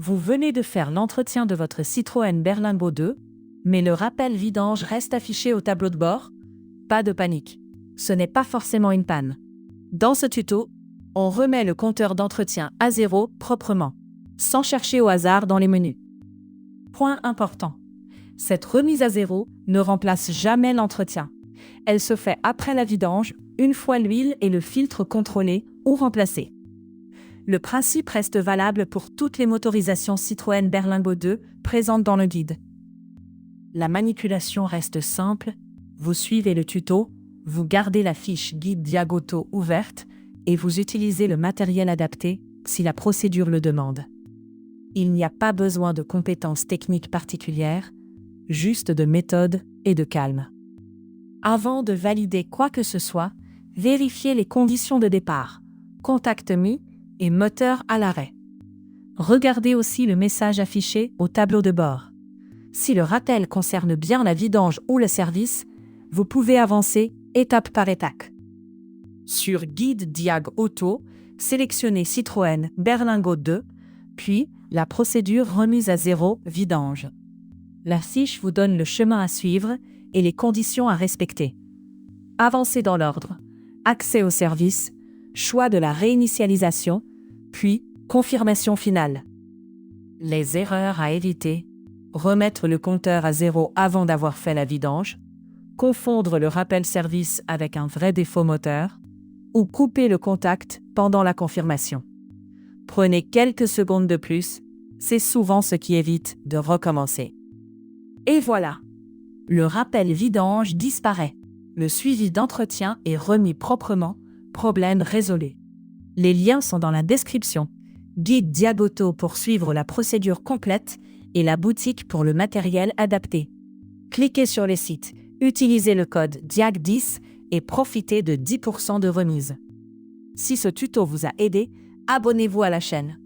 Vous venez de faire l'entretien de votre Citroën Berlingo 2, mais le rappel vidange reste affiché au tableau de bord. Pas de panique. Ce n'est pas forcément une panne. Dans ce tuto, on remet le compteur d'entretien à zéro proprement, sans chercher au hasard dans les menus. Point important. Cette remise à zéro ne remplace jamais l'entretien. Elle se fait après la vidange, une fois l'huile et le filtre contrôlés ou remplacés. Le principe reste valable pour toutes les motorisations Citroën Berlingo 2 présentes dans le guide. La manipulation reste simple, vous suivez le tuto, vous gardez la fiche guide Diag Auto ouverte et vous utilisez le matériel adapté si la procédure le demande. Il n'y a pas besoin de compétences techniques particulières, juste de méthode et de calme. Avant de valider quoi que ce soit, vérifiez les conditions de départ, contact mis et moteur à l'arrêt. Regardez aussi le message affiché au tableau de bord. Si le rappel concerne bien la vidange ou le service, vous pouvez avancer étape par étape. Sur Guide Diag Auto, sélectionnez Citroën Berlingo 2, puis la procédure remise à zéro vidange. La fiche vous donne le chemin à suivre et les conditions à respecter. Avancez dans l'ordre. Accès au service, choix de la réinitialisation, puis confirmation finale. Les erreurs à éviter: remettre le compteur à zéro avant d'avoir fait la vidange, confondre le rappel service avec un vrai défaut moteur, ou couper le contact pendant la confirmation. Prenez quelques secondes de plus, c'est souvent ce qui évite de recommencer. Et voilà, le rappel vidange disparaît. Le suivi d'entretien est remis proprement, problème résolu. Les liens sont dans la description. Guide Diag Auto pour suivre la procédure complète et la boutique pour le matériel adapté. Cliquez sur les sites, utilisez le code DIAG10 et profitez de 10% de remise. Si ce tuto vous a aidé, abonnez-vous à la chaîne.